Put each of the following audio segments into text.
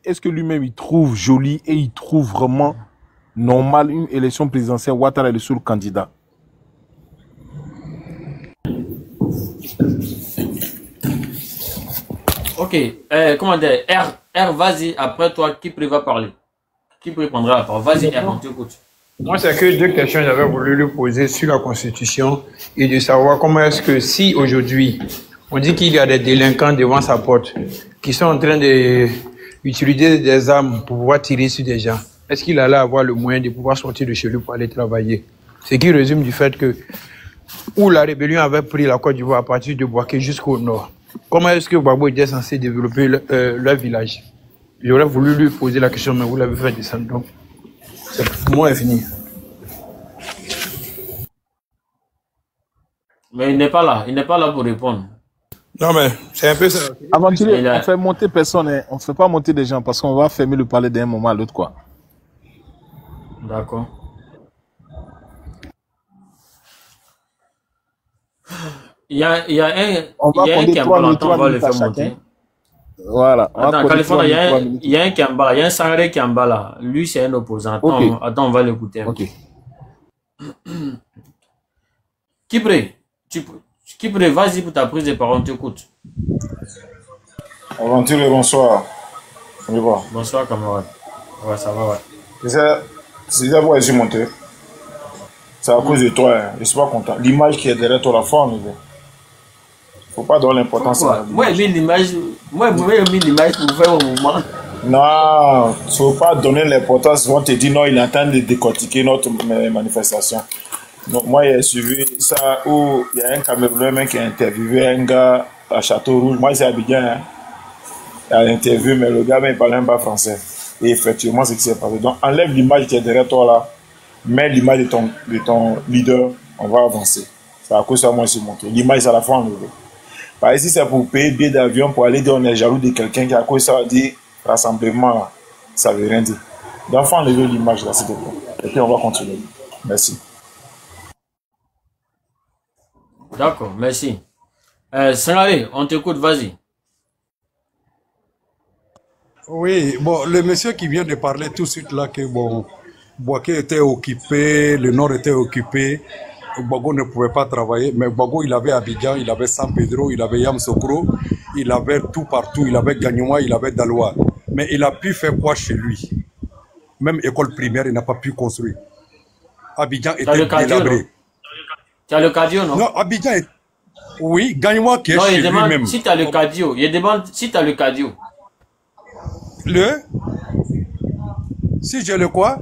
est-ce que lui-même il trouve joli et il trouve vraiment normal une élection présidentielle Ouattara est le seul candidat? Ok, comment dire, R, vas-y, après toi, qui va parler? Qui prendra la parole? Vas-y, R, on t'écoute. Moi, c'est que deux questions que j'avais voulu lui poser sur la Constitution et de savoir comment est-ce que si aujourd'hui, on dit qu'il y a des délinquants devant sa porte qui sont en train d'utiliser des armes pour pouvoir tirer sur des gens, est-ce qu'il allait avoir le moyen de pouvoir sortir de chez lui pour aller travailler? Ce qui résume du fait que où la rébellion avait pris la Côte d'Ivoire à partir de Bouaké jusqu'au nord, comment est-ce que Gbagbo était censé développer leur village? J'aurais voulu lui poser la question, mais vous l'avez fait descendre. Donc, pour moi, c'est fini. Mais il n'est pas là pour répondre. Non, mais c'est un peu ça. Aventurier, on fait monter personne, hein. On ne fait pas monter des gens parce qu'on va fermer le palais d'un moment à l'autre, quoi. D'accord. Il y a un qui est on va le faire monter. Voilà. Attends, Californie, il y a un qui est en bas, il y a un Sangaré qui est en bas là. Lui, c'est un opposant. Attends, on va l'écouter. Ok. Kipré, vas-y pour ta prise de parole, on t'écoute. Aventurier, bonsoir. Bonsoir, camarade. Ouais, ça va, ouais. C'est d'abord que j'ai monté. C'est à cause de toi, hein. Je suis pas content. L'image qui est derrière toi, la forme, faut pas donner l'importance à l'image. Moi, j'ai mis l'image pour faire un mouvement. Non, il faut pas donner l'importance. On te dit non, il est en train de décortiquer notre manifestation. Donc, moi, j'ai suivi ça où il y a un Camerounais qui a interviewé un gars à Château-Rouge. Moi, c'est Abidjan, hein, à l'interview, mais le gars, il parlait même pas français. Et effectivement, c'est ce qui s'est passé. Donc, enlève l'image qui est derrière toi là, mets l'image de ton leader, on va avancer. C'est à cause de ça, moi, je suis monté. L'image, c'est à la fois enlevée. Par ici, c'est pour payer billet d'avion, pour aller dire on est jaloux de quelqu'un qui, à cause de ça, dit rassemblement, là, ça veut rien dire. Donc, il faut enlever l'image là, s'il te plaît. Et puis, on va continuer. Merci. D'accord, merci. Sangaré, on t'écoute, vas-y. Oui, bon, le monsieur qui vient de parler tout de suite là, que bon, Bouaké était occupé, le nord était occupé, Gbagbo ne pouvait pas travailler, mais Gbagbo il avait Abidjan, il avait San Pedro, il avait Yamoussoukro, il avait tout partout, il avait Gagnoua, il avait Daloa. Mais il a pu faire quoi chez lui? Même école primaire, il n'a pas pu construire. Abidjan était délabré. Tu as le cardio, non? Non, Abidjan est... Oui, Gagnoua qui est non, chez lui-même. Si tu as le cardio, il demande si tu as le cardio. Si j'ai le quoi?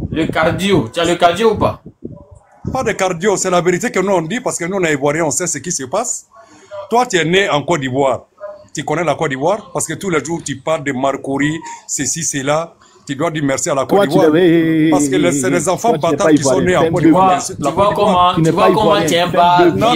Le cardio. Tu as le cardio ou pas? Pas de cardio, c'est la vérité que nous on dit parce que nous on est Ivoiriens, on sait ce qui se passe. Toi, tu es né en Côte d'Ivoire. Tu connais la Côte d'Ivoire parce que tous les jours tu parles de Marcory, ceci, cela. Tu dois dire merci à la Côte d'Ivoire. Parce que c'est les enfants battants qui sont nés en Côte d'Ivoire. Tu vois comment tu es bas. Non,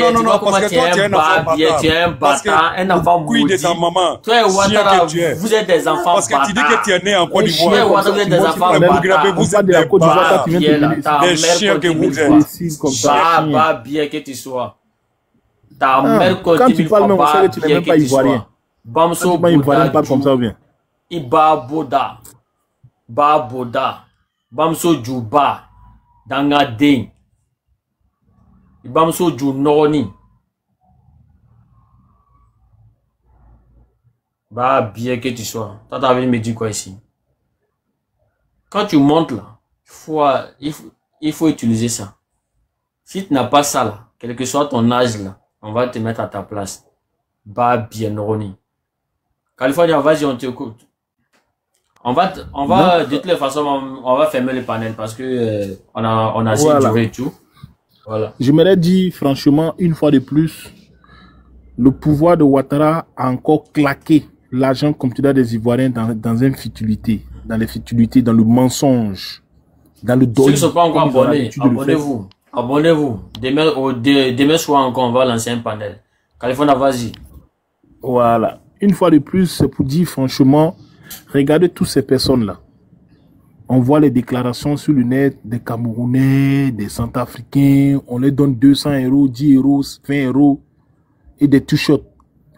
parce que toi tu es un enfant battant. Tu es un battant, un enfant maudit. de ta maman. Toi et Ouattara, vous êtes des enfants parce que tu dis que tu es né en Côte d'Ivoire. Toi et Ouattara, vous êtes des enfants battants. Vous êtes des chiens que vous êtes. Pas bien que tu sois. Ta mère continue pas bien que tu sois. Bamso Boda, comme ça bien. Iba Boda. Ba Boda, Bamso Juba, Danga Ding, Bamso Junoni. Bah, bien que tu sois. T'as envie de me dire quoi ici? Quand tu montes là, il faut utiliser ça. Si tu n'as pas ça là, quel que soit ton âge là, on va te mettre à ta place. Bah, bien Roni. California, vas-y, on t'écoute. On va de toutes les façons, on va fermer le panel parce que on a assez duré et tout. Voilà. J'aimerais dire franchement, une fois de plus, le pouvoir de Ouattara a encore claqué l'argent comme tu dis des Ivoiriens dans une futilité, dans les futilités, dans le mensonge, dans le deuil. Ceux qui ne sont pas encore abonnés, abonnez-vous. Abonnez-vous. Demain soir encore, on va lancer un panel. California, vas-y. Voilà. Une fois de plus, c'est pour dire franchement, regardez toutes ces personnes-là. On voit les déclarations sur le net des Camerounais, des Centrafricains. On les donne 200 €, 10 €, 20 € et des t-shirts.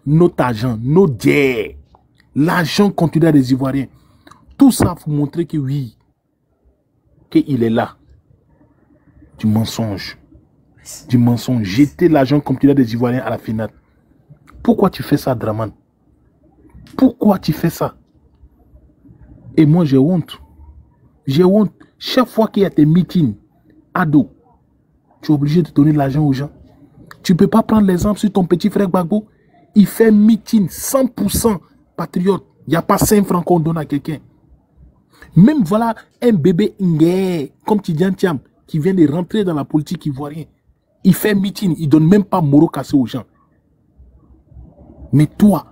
Notre argent, nos dières. L'argent continue des Ivoiriens. Tout ça pour montrer que oui, qu'il est là. Du mensonge. Du mensonge. Jeter l'argent continue des Ivoiriens à la finale. Pourquoi tu fais ça, Draman? Pourquoi tu fais ça? Et moi, j'ai honte. J'ai honte. Chaque fois qu'il y a des meetings, ado, tu es obligé de donner de l'argent aux gens. Tu ne peux pas prendre l'exemple sur ton petit frère Gbagbo. Il fait meeting 100% patriote. Il n'y a pas 5 francs qu'on donne à quelqu'un. Même voilà un bébé Ingé, comme Tidjan Thiam, qui vient de rentrer dans la politique ivoirienne. Il fait meeting, il ne donne même pas moro cassé aux gens. Mais toi,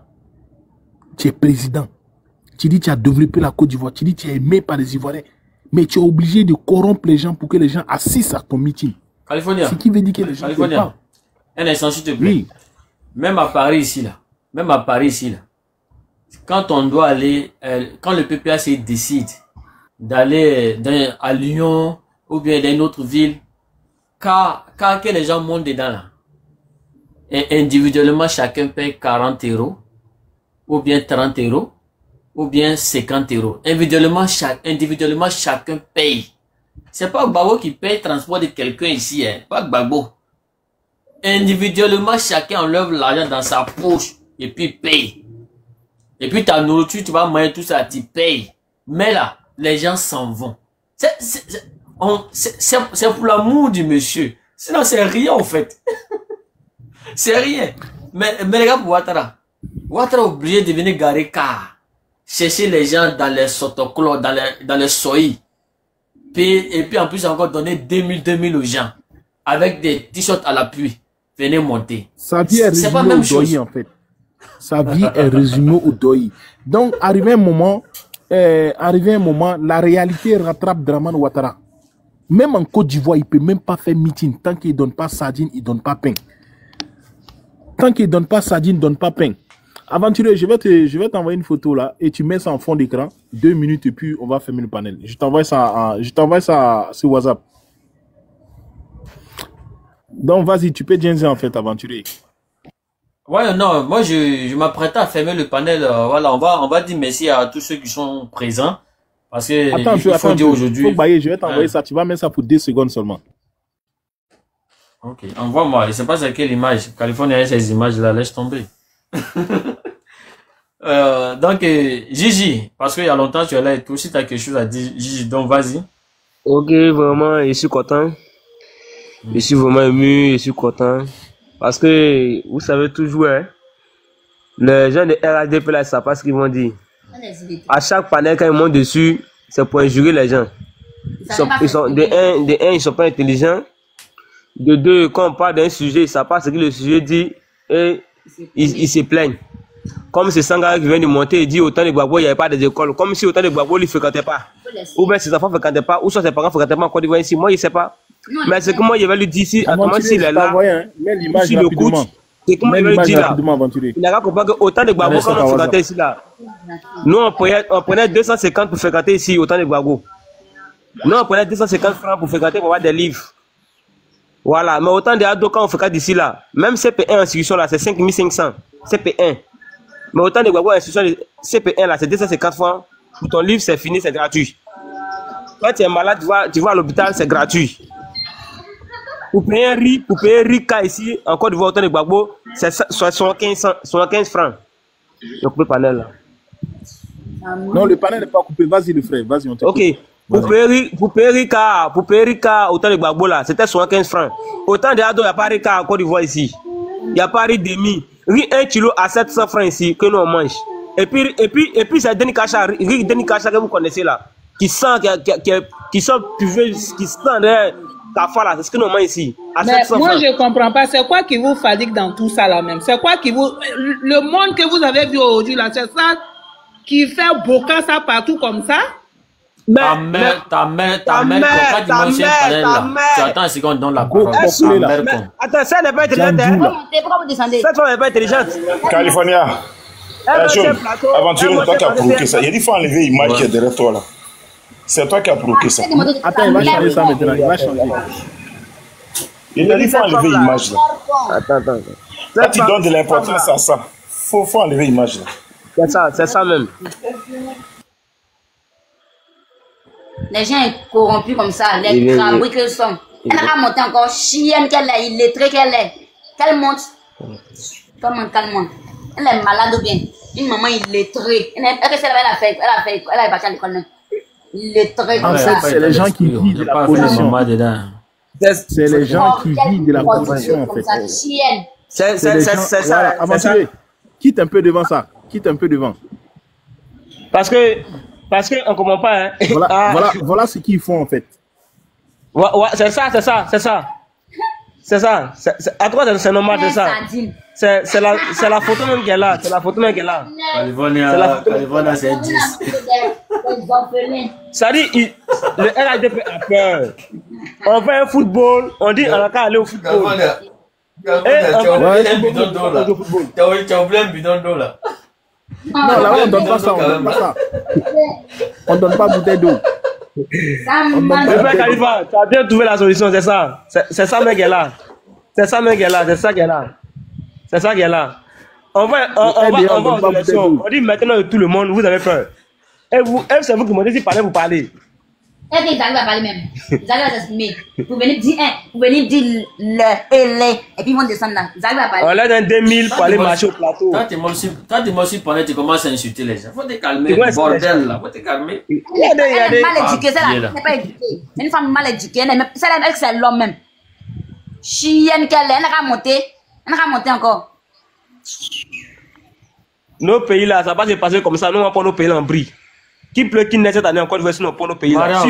tu es président. Tu dis que tu as développé la Côte d'Ivoire. Tu dis que tu es aimé par les Ivoiriens. Mais tu es obligé de corrompre les gens pour que les gens assistent à ton meeting. California. Ce qui veut dire que les gens ne California. Un instant, s'il te plaît. Oui. Même à Paris ici, là. Même à Paris ici, là. Quand on doit aller, quand le PPAC décide d'aller à Lyon ou bien dans une autre ville, quand que les gens montent dedans, là, et individuellement, chacun paye 40 € ou bien 30 € ou bien 50 €. Individuellement, chacun paye. C'est pas Gbagbo qui paye le transport de quelqu'un ici, hein. Pas Gbagbo. Individuellement, chacun enlève l'argent dans sa poche et puis paye. Et puis ta nourriture, tu vas manger tout ça, tu payes. Mais là, les gens s'en vont. C'est pour l'amour du monsieur. Sinon, c'est rien en fait. C'est rien. Mais les gars, pour Ouattara est obligé de venir garer car. Chercher les gens dans les sotoclos, dans les soïs. Et puis en plus encore donner 2000 aux gens. Avec des t-shirts à l'appui. Venez monter. Sa vie est résumée au doyi en fait. Sa vie est résumée au doyi. Donc, arrivé un moment, la réalité rattrape Draman Ouattara. Même en Côte d'Ivoire, il ne peut même pas faire meeting. Tant qu'il ne donne pas sardine, il ne donne pas pain. Tant qu'il ne donne pas sardine, il ne donne pas pain. Aventurier, je vais t'envoyer une photo là et tu mets ça en fond d'écran. 2 minutes et puis on va fermer le panel. Je t'envoie ça sur WhatsApp. Donc vas-y, tu peux dire en fait, aventurier. Ouais, non, moi je m'apprêtais à fermer le panel. Voilà, on va dire merci à tous ceux qui sont présents. Parce que attends, il faut dire aujourd'hui. Je vais t'envoyer ça, tu vas mettre ça pour 2 secondes seulement. Ok, envoie-moi. Je ne sais pas c'est quelle image. Californie a ces images-là, laisse tomber. Donc, Gigi, parce qu'il y a longtemps tu es là et toi aussi tu as quelque chose à dire, Gigi, donc vas-y. Ok, vraiment, je suis content. Je suis vraiment ému, je suis content. Parce que, vous savez toujours, hein, les gens de RADP là, ça passe ce qu'ils vont dire. À chaque panel, quand ils montent dessus, c'est pour injurer les gens. De un, ils sont pas intelligents. De deux, quand on parle d'un sujet, ça passe ce que le sujet dit et ils se plaignent. Comme c'est Sangara qui vient de monter et dit autant de Gbagbo, il n'y avait pas des écoles. Comme si autant de Gbagbo, ils ne fréquentaient pas. Ou bien ses enfants ne fréquentaient pas, ou soit ses parents ne fréquentaient pas en Côte d'Ivoire ici. Moi, je ne sais pas. Mais c'est que moi, il va lui dire ici, attends, s'il est là, s'il le coûte, c'est comment il va lui dire là. Il n'a pas compris qu'autant de Gbagbo, quand on fréquentait ici là. Nous, on prenait 250 pour fréquenter ici, autant de Gbagbo. Nous, on prenait 250 francs pour fréquenter pour avoir des livres. Voilà, mais autant de ados quand on fréquente d'ici là, même CP1 institution là, c'est 5500. CP1. Mais autant de Gbagbo institution CP1 là, c'est 250 francs. Pour ton livre, c'est fini, c'est gratuit. Quand tu es malade, tu vas à l'hôpital, c'est gratuit. Pour payer un riz cas ici, en Côte d'Ivoire, autant de Gbagbo, c'est 75 francs. Le coupé panel là. Non, le panel n'est pas coupé. Vas-y, le frère, vas-y, on te ok. Pour payer Rika, autant de Gbagbo là, c'était 75 francs. Autant de ados, il n'y a pas Rika en Côte d'Ivoire ici. Il n'y a pas riz demi. Riz 1 kilo à 700 francs ici, que nous on mange. Et puis c'est Denis Kacha, riz Denis Kacha que vous connaissez là, qui sent Kafa là, c'est ce que nous mange ici. Mais moi je ne comprends pas, c'est quoi qui vous fatigue dans tout ça là même? C'est quoi qui vous... Le monde que vous avez vu aujourd'hui là, c'est ça qui fait boca ça partout comme ça? Ta mère, quand tu manges une panel là, tu attends un second dans la parole. Attends, ça n'est pas intelligente. Pourquoi vous descendez? Cette femme n'est pas intelligente. California. Aventure, toi qui as provoqué ça. Il dit qu'il faut enlever l'image qui est derrière toi là. C'est toi qui as provoqué ça. Attends, il va changer ça maintenant. Il va changer. Il a dit qu'il faut enlever l'image là. Attends. Là, tu donnes de l'importance à ça. Faut enlever l'image là. C'est ça même. Les gens corrompus comme ça, les crabouilles qu'elles sont. Elle a monté encore, chienne qu'elle est, illettrée qu'elle est. Qu'elle monte. Calme-moi. Elle est malade ou bien. Une maman illettrée. Elle a fait, elle est partie à l'école même. Illettrée comme ça. C'est les gens qui vivent de la position. C'est les gens qui vivent de la position en fait. C'est ça. Aventurier, quitte un peu devant ça. Quitte un peu devant. Parce que on comprend pas. Hein. Voilà ce qu'ils font en fait. Ouais, c'est ça. À toi, c'est normal, c'est ça. C'est la photo même qu'elle a. California, c'est 10. Ça dit, le RADP a peur. On fait un football, on dit on a qu'à aller au football. Tu as oublié un bidon d'eau là. Non, là on donne pas ça, on donne pas bouteille d'eau. Le mec Khalifa, tu as bien trouvé la solution, c'est ça. C'est ça mec est là. C'est ça qui est là. On va en élection. On dit maintenant tout le monde, vous avez peur. Et c'est vous qui m'ont dit si parlez, vous parlez. Est-ce qu'ils arrivent à parler même? Ils arrivent à s'exprimer. Vous venez dire le, et puis ils vont descendre là. Ils arrivent à parler. On leur donne 2000 pour aller marcher au plateau. Quand tu m'as aussi parlé, tu commences à insulter les gens. Faut te calmer, bordel là. Faut te calmer. Elle est mal éduquée, elle n'est pas éduquée. C'est une femme mal éduquée, c'est l'homme même. Chienne qu'elle est, elle a monté encore. Nos pays là, ça va pas se passer comme ça. Nous, on va prendre nos pays là en bris. Qui pleut, qui naît cette année encore, sinon pour nos pays là.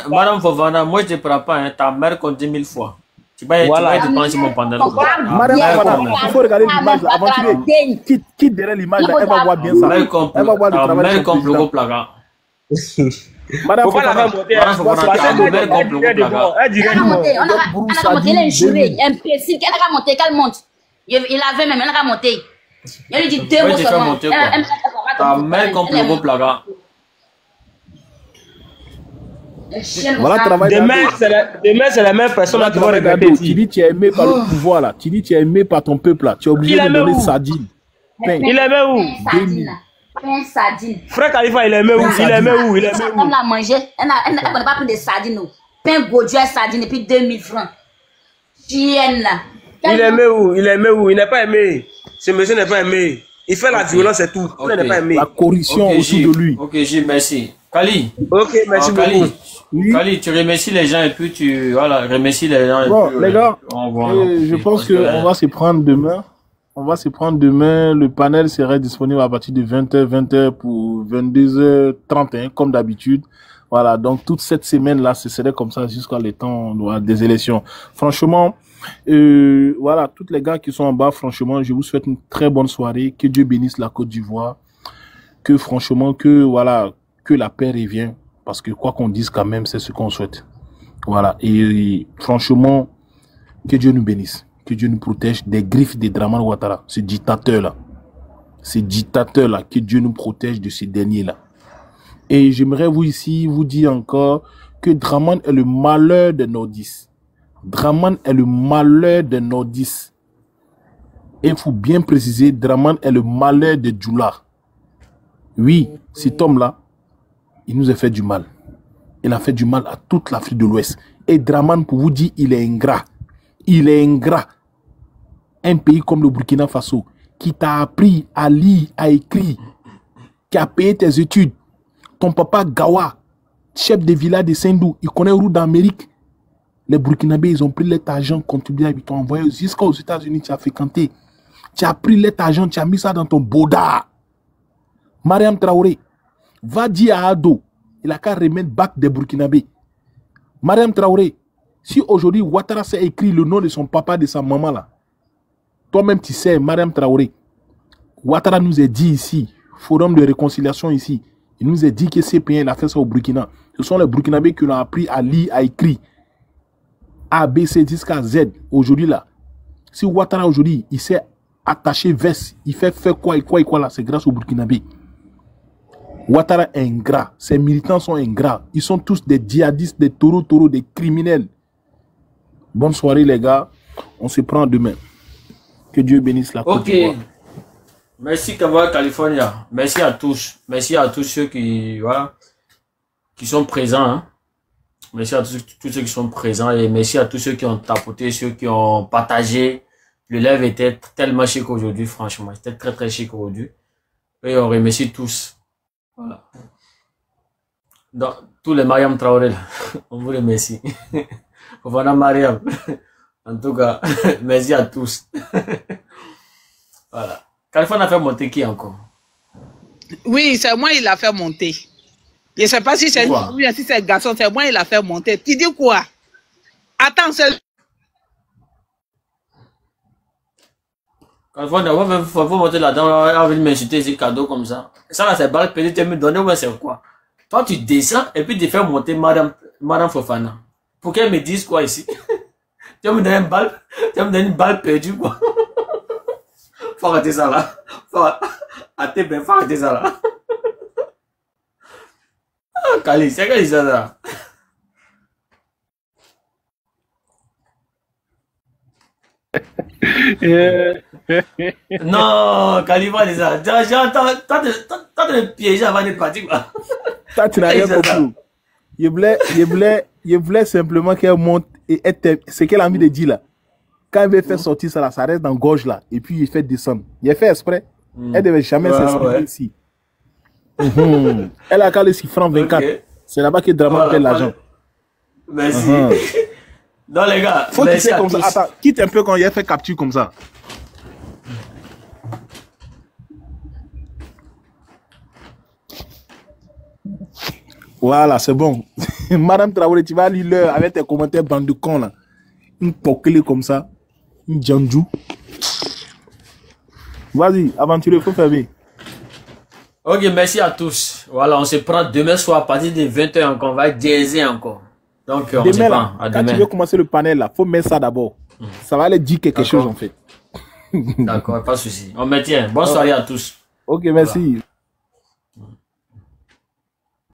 Madame Fofana, moi je ne te prends pas, hein, ta mère compte 10 000 fois. Tu vas te prendre sur mon pantalon. Madame Fofana, il faut regarder l'image là, aventurier. Quitte derrière l'image là, elle va voir bien ça. Elle va voir le travail. Ta mère compte le gros placard. Madame Fofana, Elle a monté, elle est jurée, imbécile, elle a monté, qu'elle monte. Il avait même, elle a monté. Il lui dit 2 mots seulement. Ta mère compte le gros placard. Voilà, demain, c'est la même personne qui va regarder. Tu dis tu es aimé par le pouvoir là. Tu dis tu es aimé par ton peuple là. Tu es obligé de donner sardine. Il aimait où? Sardine. Frère Khalifa, il aimait où? On l'a mangé. Elle n'a pas pris de sardines. Pain Gaudieu sardine et puis 2000 francs. Chienne là. Il aimait où? Il n'est pas aimé. Ce monsieur n'est pas aimé. Il fait la violence et tout. Il n'est pas aimé. La corruption autour de lui. Ok, merci. Kali. Ok, merci beaucoup. Kali, tu remercies les gens et puis tu remercies les gens. Bon, les gars, je pense qu'on va se prendre demain. Le panel serait disponible à partir de 20h pour 22h31 comme d'habitude. Voilà, donc toute cette semaine-là, ce serait comme ça jusqu'à le temps des élections. Franchement, voilà, tous les gars qui sont en bas, franchement, je vous souhaite une très bonne soirée. Que Dieu bénisse la Côte d'Ivoire. Que franchement, que la paix revienne. Parce que quoi qu'on dise quand même, c'est ce qu'on souhaite. Voilà, et franchement, que Dieu nous bénisse. Que Dieu nous protège des griffes de Dramane Ouattara, ce dictateur-là. Que Dieu nous protège de ces derniers-là. Et j'aimerais vous dire encore que Dramane est le malheur des nordistes. Dramane est le malheur des nordistes. Et il faut bien préciser, Dramane est le malheur des Djoula. Oui, cet homme-là, il nous a fait du mal. Il a fait du mal à toute l'Afrique de l'Ouest. Et Dramane, pour vous dire, il est ingrat. Il est ingrat. Un pays comme le Burkina Faso, qui t'a appris à lire, à écrire, qui a payé tes études. Ton papa Gawa, chef de village de Sendou, il connaît route d'Amérique. Les Burkinabés, ils ont pris leur argent contribuable, ils t'ont envoyé jusqu'aux États-Unis, tu as fréquenté. Tu as pris leur argent, tu as mis ça dans ton boda. Mariam Traoré, va dire à Ado, il a qu'à remettre bac des Burkinabés. Mariam Traoré, si aujourd'hui Ouattara s'est écrit le nom de son papa, de sa maman là, toi-même tu sais, Mariam Traoré, Ouattara nous a dit ici, forum de réconciliation ici, il nous a dit que ces pays, il a fait ça au Burkina. Ce sont les Burkinabés qui l'ont appris à lire, à écrire. A, B, C, jusqu'à Z, aujourd'hui là. Si Ouattara aujourd'hui, il s'est attaché veste, il fait quoi là, c'est grâce aux Burkinabés. Ouattara est ingrat, ses militants sont ingrats, ils sont tous des djihadistes, des taureaux, des criminels. Bonne soirée les gars, on se prend demain. Que Dieu bénisse la Côte d'Ivoire. Merci Kawa California. Merci à tous. Merci à tous ceux qui, voilà, qui sont présents. Hein. Merci à tous ceux qui sont présents et merci à tous ceux qui ont tapoté, ceux qui ont partagé. Le live était tellement chic aujourd'hui, franchement. C'était très très chic aujourd'hui. Et on remercie tous. Voilà. Donc, tous les Mariam Traoré, là, on vous remercie. Voilà Mariam. En tout cas, merci à tous. Voilà. Californie a fait monter qui encore? Oui, c'est moi il a fait monter. Je ne sais pas si c'est une fille, si c'est un garçon, c'est moi il a fait monter. Tu dis quoi? Attends, c'est... Californie, il faut monter là-dedans, on va venir m'insulter ces cadeaux comme ça. Ça là, c'est balle pédée, tu me donnes, ou c'est quoi? Toi, tu descends et puis tu fais monter Madame Fofana. Pour qu'elle me dise quoi ici? Tu vas me donner une balle perdue, quoi. Faut arrêter ça là. Faut arrêter ça là. Ah, Kali, c'est quoi ça là? Non, Kali, va dire ça. T'as de piéger avant de partir, quoi. Ça, tu n'as rien compris. Je voulais simplement qu'elle monte et ce qu'elle a envie de dire là. Quand elle veut faire sortir ça là, ça reste dans gorge là. Et puis il fait descendre. Il a fait exprès. Elle devait jamais s'exprimer ici. Elle a calé 6 francs 24. Okay. C'est là-bas que Drama paie l'argent. Merci. Non les gars, faut quitter comme ça. Attends, quitte un peu quand il a fait capture comme ça. Voilà, c'est bon. Madame Traoré, tu vas lire l'heure avec tes commentaires bande de cons là. Une poquelée comme ça. Une djandjou. Vas-y, aventureux, faut fermer. Ok, merci à tous. Voilà, on se prend demain soir à partir de 20h encore. On va jazzer encore. Donc, on se prend à demain. Quand tu veux commencer le panel là, faut mettre ça d'abord. Ça va aller dire quelque chose en fait. D'accord, pas de souci. On maintient. Bonne soirée à tous. Ok, merci. Voilà.